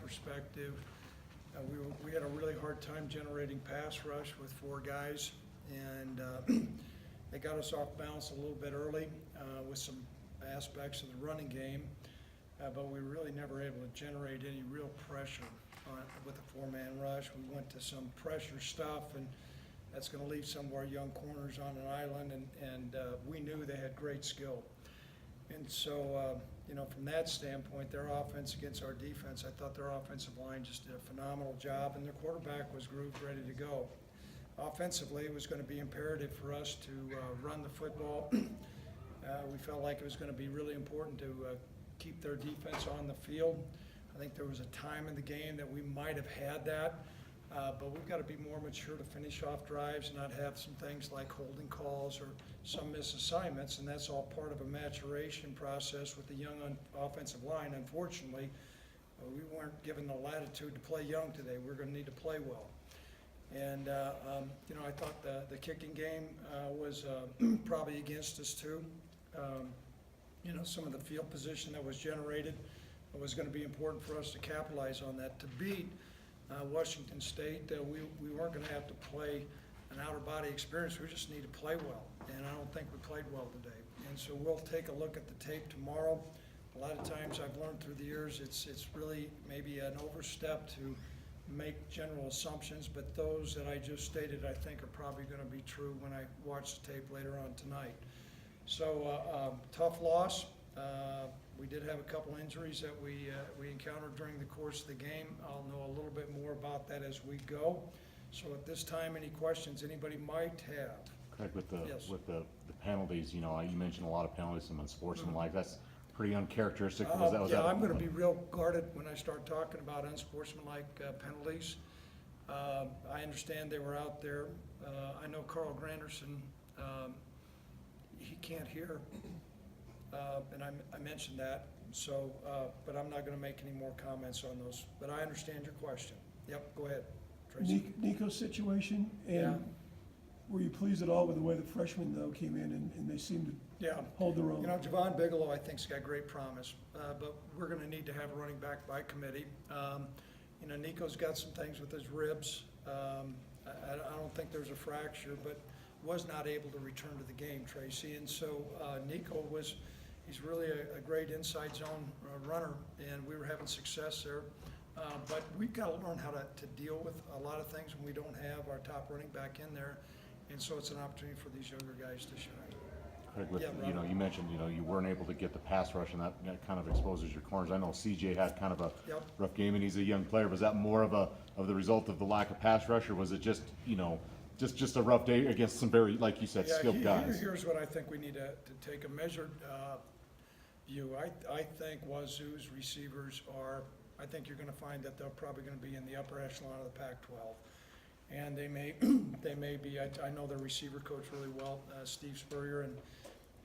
perspective, we had a really hard time generating pass rush with 4 guys, and they got us off balance a little bit early with some aspects of the running game, but we were really never able to generate any real pressure with a 4-man rush. We went to some pressure stuff, and that's going to leave some of our young corners on an island, and we knew they had great skill. And so, from that standpoint, their offense against our defense, I thought their offensive line just did a phenomenal job, and their quarterback was grooved, ready to go. Offensively, it was going to be imperative for us to run the football. We felt like it was going to be really important to keep their defense on the field. I think there was a time in the game that we might have had that, but we've got to be more mature to finish off drives and not have some things like holding calls or some misassignments, and that's all part of a maturation process with the young offensive line. Unfortunately, we weren't given the latitude to play young today. We're going to need to play well. And, I thought the kicking game was probably against us too. Some of the field position that was generated was going to be important for us to capitalize on that. To beat Washington State, we weren't going to have to play an outer body experience. We just need to play well, and I don't think we played well today. And so we'll take a look at the tape tomorrow. A lot of times I've learned through the years it's really maybe an overstep to make general assumptions, but those that I just stated I think are probably going to be true when I watch the tape later on tonight. So tough loss. We did have a couple injuries that we encountered during the course of the game. I'll know a little bit more about that as we go. So at this time, any questions anybody might have? Craig, with the Yes. with the penalties, you mentioned a lot of penalties, some unsportsmanlike. That's pretty uncharacteristic. I'm going to be real guarded when I start talking about unsportsmanlike penalties. I understand they were out there. I know Carl Granderson, he can't hear, and I mentioned that. So, but I'm not going to make any more comments on those. But I understand your question. Yep, go ahead, Tracy. Nico's situation, and Yeah. were you pleased at all with the way the freshmen though came in and they seemed to Yeah. hold their own? Javon Bigelow, I think, has got great promise, but we're going to need to have a running back by committee. Nico's got some things with his ribs. I don't think there's a fracture, but was not able to return to the game, Tracy. And so Nico he's really a great inside zone runner, and we were having success there. But we've got to learn how to deal with a lot of things when we don't have our top running back in there. And so it's an opportunity for these younger guys to shine. Craig, Yeah, you mentioned, you weren't able to get the pass rush, and that kind of exposes your corners. I know CJ had kind of a rough game, and he's a young player. Was that more of the result of the lack of pass rush, or was it just, just a rough day against some very, like you said, skilled guys? Here's what I think we need to take a measured view. I think Wazoo's receivers I think you're going to find that they're probably going to be in the upper echelon of the Pac-12. And they may be, I know their receiver coach really well, Steve Spurrier, and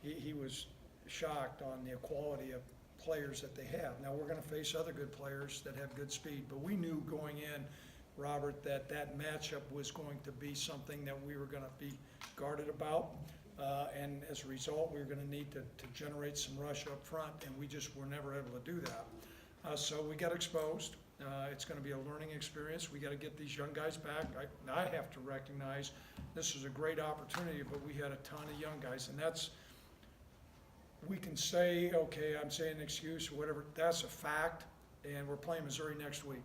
he was shocked on the quality of players that they have. Now we're going to face other good players that have good speed, but we knew going in, Robert, that matchup was going to be something that we were going to be guarded about. And as a result, we were going to need to generate some rush up front, and we just were never able to do that. So we got exposed. It's going to be a learning experience. We got to get these young guys back. I have to recognize this is a great opportunity, but we had a ton of young guys, and we can say, okay, I'm saying an excuse or whatever. That's a fact, and we're playing Missouri next week.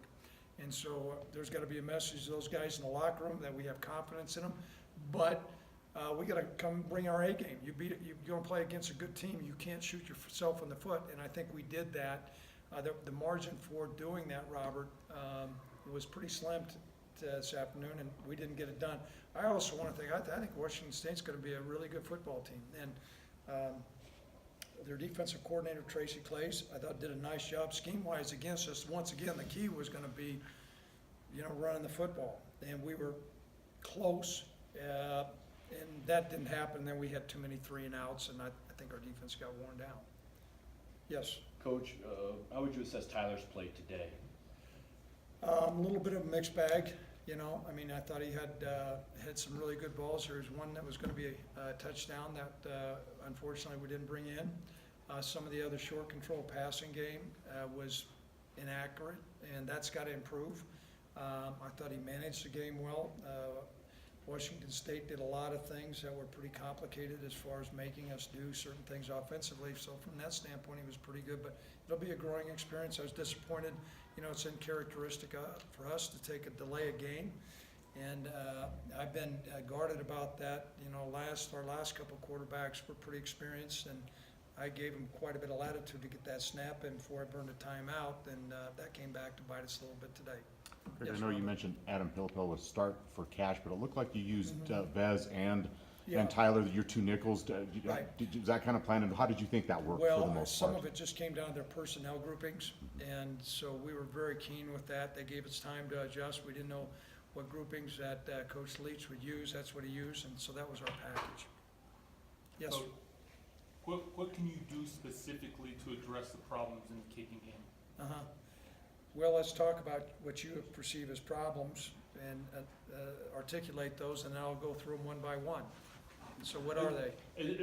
And so there's got to be a message to those guys in the locker room that we have confidence in them. But we got to come bring our A game. You go and play against a good team. You can't shoot yourself in the foot, and I think we did that. The margin for doing that, Robert, was pretty slim this afternoon, and we didn't get it done. I also want to think, I think Washington State's going to be a really good football team. And their defensive coordinator, Tracy Clays, I thought did a nice job scheme-wise against us. Once again, the key was going to be, running the football. And we were close, and that didn't happen. Then we had too many 3-and-outs, and I think our defense got worn down. Yes? Coach, how would you assess Tyler's play today? A little bit of a mixed bag, I thought he had some really good balls. There was one that was going to be a touchdown that unfortunately we didn't bring in. Some of the other short control passing game was inaccurate, and that's got to improve. I thought he managed the game well. Washington State did a lot of things that were pretty complicated as far as making us do certain things offensively. So from that standpoint, he was pretty good, but it'll be a growing experience. I was disappointed. You know, it's uncharacteristic for us to take a delay of game. And I've been guarded about that. You know, our last couple quarterbacks were pretty experienced, and I gave them quite a bit of latitude to get that snap in before I burned a timeout, and that came back to bite us a little bit today. Craig, Yes, I know you Robert? mentioned Adam Pilipel was start for Cash, but it looked like you used Vez Yeah. and Tyler, your two nickels. Right. Was that kind of planned, and how did you think that worked for the Well, most some part? of it just came down to their personnel groupings, and so we were very keen with that. They gave us time to adjust. We didn't know what groupings that Coach Leach would use. That's what he used, and so that was our package. Yes, So, what can you do specifically to address the problems in the kicking game? uh-huh. Well, let's talk about what you perceive as problems and articulate those, and then I'll go through them one by one. So what are they?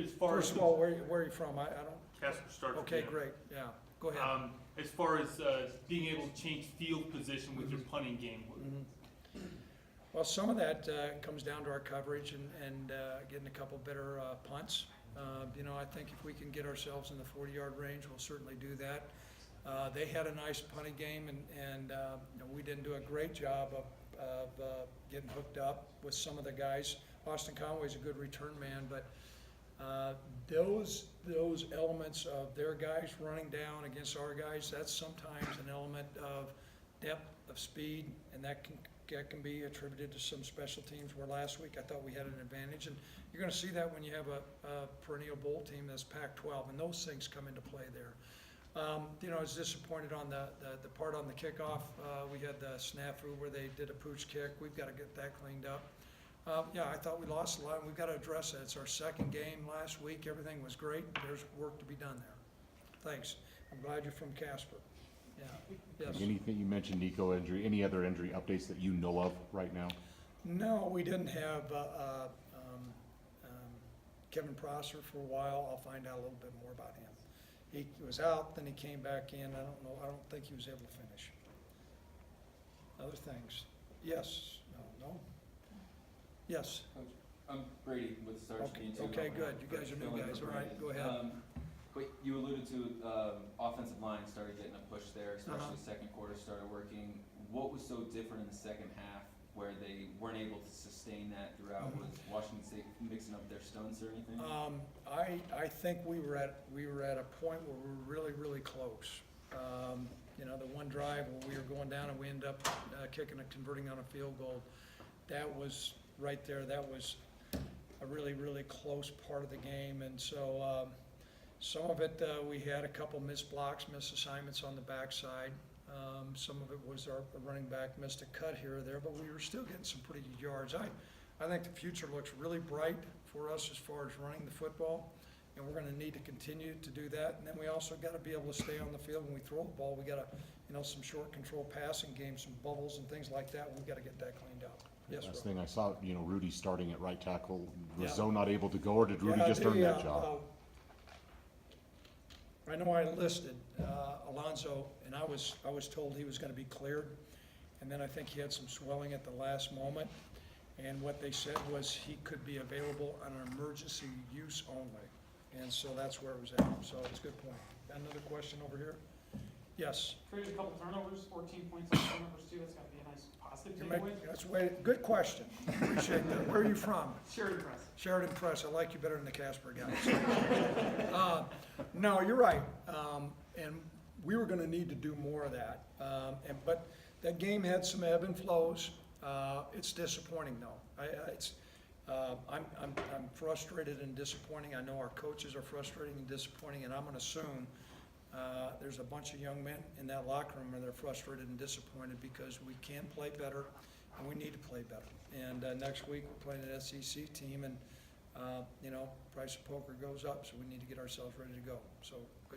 As far First as of all, where are you from? I don't, Casper started. okay, great, yeah, go ahead. As far as being able to change field position with your punting game, Mhm. Well, some of that comes down to our coverage and getting a couple better punts. You know, I think if we can get ourselves in the 40-yard range, we'll certainly do that. They had a nice punting game, and you know, we didn't do a great job of getting hooked up with some of the guys. Austin Conway's a good return man, but those elements of their guys running down against our guys, that's sometimes an element of depth, of speed, and that can be attributed to some special teams, where last week I thought we had an advantage. And you're gonna see that when you have a perennial bowl team that's Pac-12, and those things come into play there. You know, I was disappointed on the part on the kickoff. We had the snafu where they did a pooch kick. We've got to get that cleaned up. Yeah, I thought we lost a lot, and we've got to address that. It's our second game last week. Everything was great. There's work to be done there. Thanks. I'm glad you're from Casper. Yeah, yes. Anything, you mentioned Nico injury, any other injury updates that you know of right now? No, we didn't have Kevin Prosser for a while. I'll find out a little bit more about him. He was out, then he came back in. I don't know, I don't think he was able to finish. Other things? Yes, no? Yes, Coach, I'm Brady with Sarge okay, K2. okay, good. You guys are new guys, all right, go ahead. But you alluded to offensive line started getting a push there, especially Uh-huh. second quarter started working. What was so different in the second half where they weren't able to sustain that throughout? Was Washington State mixing up their stunts or anything? I think we were at a point where we were really, really close. You know, the one drive where we were going down and we ended up kicking and converting on a field goal, that was right there. That was a really, really close part of the game. And so some of it, we had a couple missed blocks, missed assignments on the backside. Some of it was our running back missed a cut here or there, but we were still getting some pretty good yards. I think the future looks really bright for us as far as running the football, and we're gonna need to continue to do that. And then we also gotta be able to stay on the field when we throw the ball. We gotta, you know, some short control passing games, some bubbles and things like that. We've gotta get that cleaned up. Yes, Last Rob? thing I saw, you know, Rudy starting at right tackle. Was Yeah. Zoe not able to go, or did Rudy Yeah, just earn that the, job? I know I enlisted Alonzo, and I was told he was gonna be cleared, and then I think he had some swelling at the last moment, and what they said was he could be available on an emergency use only, and so that's where it was at, so it's a good point. Got another question over here? Yes? Created a couple turnovers, 14 points on turnovers too. That's got to be a nice positive You're takeaway. making, that's way, good question, appreciate that. Where are you from? Sheridan Press. Sheridan Press, I like you better than the Casper guys. No, you're right, and we were gonna need to do more of that. But that game had some ebb and flows. It's disappointing though. I'm frustrated and disappointing. I know our coaches are frustrated and disappointing, and I'm gonna assume there's a bunch of young men in that locker room and they're frustrated and disappointed because we can play better and we need to play better. And next week, we're playing an SEC team, and you know, price of poker goes up, so we need to get ourselves ready to go. So, good